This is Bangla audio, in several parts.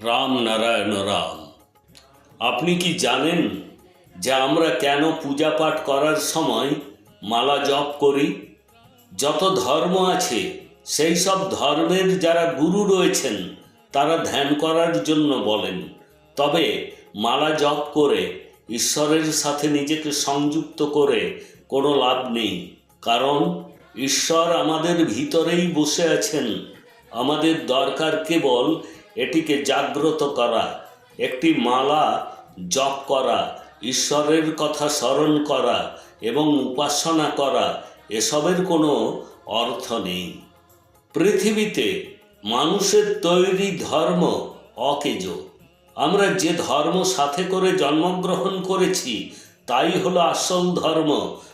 রাম নারায়ণ রাম। আপনি কি জানেন যে আমরা কেন পূজা পাঠ করার সময় মালা জপ করি? যত ধর্ম আছে সেই সব ধর্মের যারা গুরু রয়েছেন তারা ধ্যান করার জন্য বলেন। তবে মালা জপ করে ঈশ্বরের সাথে নিজেকে সংযুক্ত করে কোনো লাভ নেই, কারণ ঈশ্বর আমাদের ভিতরেই বসে আছেন। আমাদের দরকার কেবল এটিকে জাগ্রত করা, একটি মালা জপ করা, ঈশ্বরের কথা স্মরণ করা এবং উপাসনা করা। এসবের কোনো অর্থ নেই। পৃথিবীতে মানুষের তৈরি ধর্ম অকেজ। আমরা যে ধর্ম সাথে করে জন্মগ্রহণ করেছি তাই হলো আসল ধর্ম।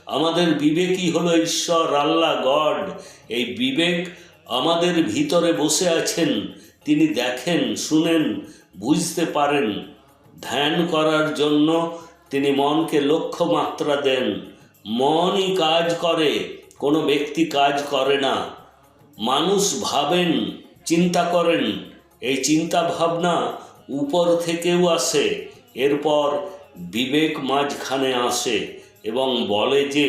আমাদের বিবেকই হলো ঈশ্বর, আল্লাহ, গড। এই বিবেক আমাদের ভিতরে বসে আছেন। তিনি দেখেন, শুনেন, বুঝতে পারেন। ধ্যান করার জন্য তিনি মনকে লক্ষ্যমাত্রা দেন। মনই কাজ করে, কোনো ব্যক্তি কাজ করে না। মানুষ ভাবেন, চিন্তা করেন, এই চিন্তা ভাবনা উপর থেকেও আসে, এরপর বিবেক মাঝখানে আসে এবং বলে যে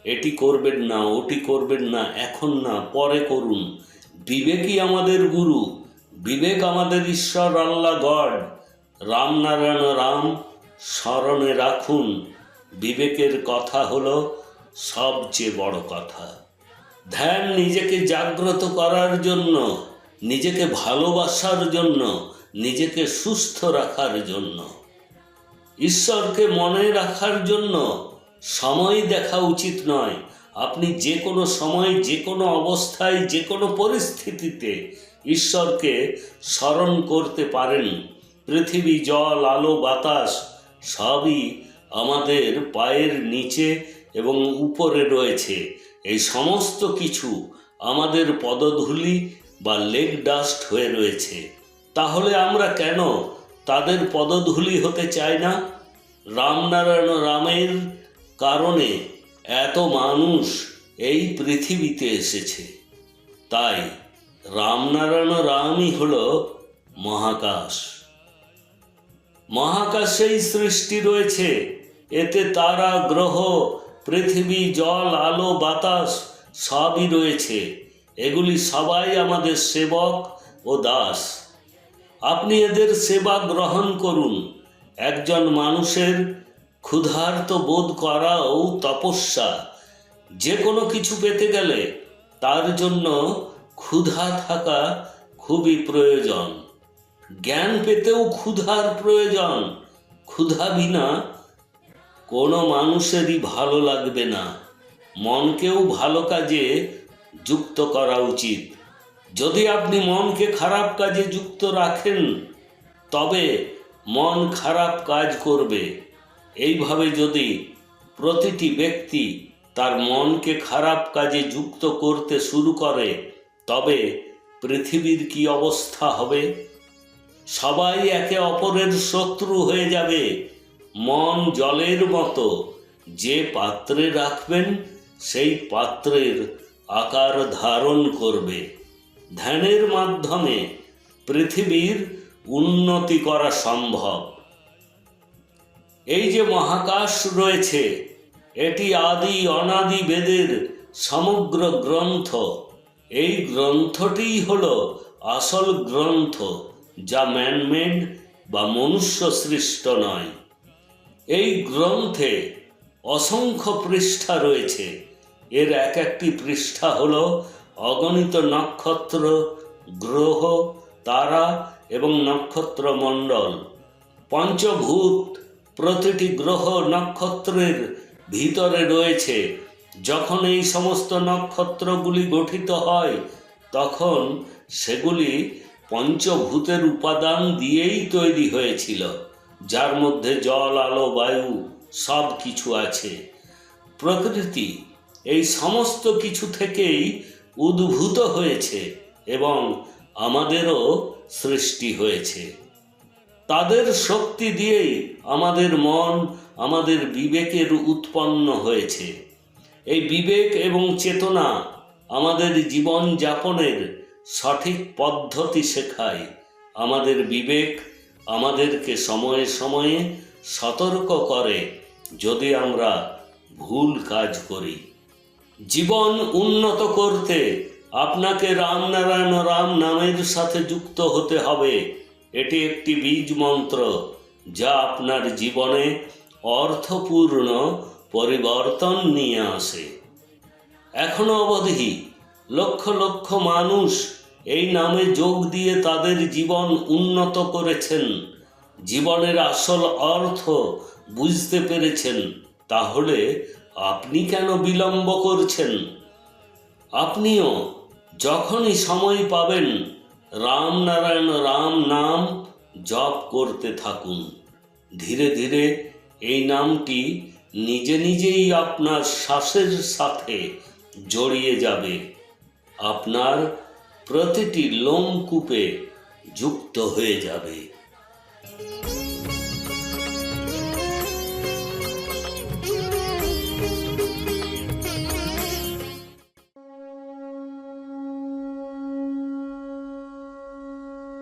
এটি করবেন না, ওটি করবেন না, এখন না, পরে করুন। বিবেকই আমাদের গুরু, বিবেক আমাদের ঈশ্বর, আল্লাহ, গড। রাম নারায়ণ রাম স্মরণে রাখুন। বিবেকের কথা হলো সবচেয়ে বড় কথা। ধ্যান নিজেকে জাগ্রত করার জন্য, নিজেকে ভালোবাসার জন্য, নিজেকে সুস্থ রাখার জন্য। ঈশ্বরকে মনে রাখার জন্য সময় দেখা উচিত নয়। আপনি যে কোনো সময়, যে কোনো অবস্থায়, যে কোনো পরিস্থিতিতে ঈশ্বরকে স্মরণ করতে পারেন। পৃথিবী, জল, আলো, বাতাস সবই আমাদের পায়ের নিচে এবং উপরে রয়েছে। এই সমস্ত কিছু আমাদের পদধূলি বা লেগ ডাস্ট হয়ে রয়েছে। তাহলে আমরা কেন তাদের পদধূলি হতে চাই না? রামনারায়ণ রামের কারণে এত মানুষ এই পৃথিবীতে এসেছে। তাই রামনারায়ণ রামই হলো মহাকাশ। মহাকাশেই সৃষ্টি রয়েছে। এতে তারা, গ্রহ, পৃথিবী, জল, আলো, বাতাস সবই রয়েছে। এগুলি সবাই আমাদের সেবক ও দাস। আপনি এদের সেবা গ্রহণ করুন। একজন মানুষের ক্ষুধার্ত বোধ করাও তপস্যা। যে কোনো কিছু পেতে গেলে তার জন্য ক্ষুধা থাকা খুবই প্রয়োজন। জ্ঞান পেতেও ক্ষুধার প্রয়োজন। ক্ষুধা বিনা কোনো মানুষেরই ভালো লাগবে না। মনকেও ভালো কাজে যুক্ত করা উচিত। যদি আপনি মনকে খারাপ কাজে যুক্ত রাখেন তবে মন খারাপ কাজ করবে। এইভাবে যদি প্রতিটি ব্যক্তি তার মনকে খারাপ কাজে যুক্ত করতে শুরু করে তবে পৃথিবীর কি অবস্থা হবে? সবাই একে অপরের শত্রু হয়ে যাবে। মন জলের মতো, যে পাত্রে রাখবেন সেই পাত্রের আকার ধারণ করবে। ধ্যানের মাধ্যমে পৃথিবীর উন্নতি করা সম্ভব। এই যে মহাকাশ রয়েছে, এটি আদি অনাদি বেদের সমগ্র গ্রন্থ। এই গ্রন্থটিই হলো আসল গ্রন্থ, যা ম্যানমেড বা মনুষ্য সৃষ্ট নয়। এই গ্রন্থে অসংখ্য পৃষ্ঠা রয়েছে। এর এক একটি পৃষ্ঠা হলো অগণিত নক্ষত্র, গ্রহ, তারা এবং নক্ষত্র মণ্ডল। পঞ্চভূত প্রতিটি গ্রহ নক্ষত্রের ভিতরে রয়েছে। যখন এই সমস্ত নক্ষত্রগুলি গঠিত হয় তখন সেগুলি পঞ্চভূতের উপাদান দিয়েই তৈরি হয়েছিল, যার মধ্যে জল, আলো, বায়ু সব কিছু আছে। প্রকৃতি এই সমস্ত কিছু থেকেই উদ্ভূত হয়েছে এবং আমাদেরও সৃষ্টি হয়েছে। তাদের শক্তি দিয়েই আমাদের মন, আমাদের বিবেকের উৎপন্ন হয়েছে। এই বিবেক এবং চেতনা আমাদের জীবন যাপনের সঠিক পদ্ধতি শেখায়। আমাদের বিবেক আমাদেরকে সময়ে সময়ে সতর্ক করে যদি আমরা ভুল কাজ করি। জীবন উন্নত করতে আপনাকে রামনারায়ণ রাম নামের সাথে যুক্ত হতে হবে। এটি একটি বীজ মন্ত্র যা আপনার জীবনে অর্থপূর্ণ পরিবর্তন নিয়ে আসে। এখনো অবধি লক্ষ লক্ষ মানুষ এই নামে যোগ দিয়ে তাদের জীবন উন্নত করেছেন, জীবনের আসল অর্থ বুঝতে পেরেছেন। তাহলে আপনি কেন বিলম্ব করছেন? আপনিও যখনই সময় পাবেন রামনারায়ণ রাম নাম জপ করতে থাকুন। ধীরে ধীরে এই নামটি নিজে নিজেই আপনার শ্বাসের সাথে জড়িয়ে যাবে, আপনার প্রতিটি লোমকূপে যুক্ত হয়ে যাবে।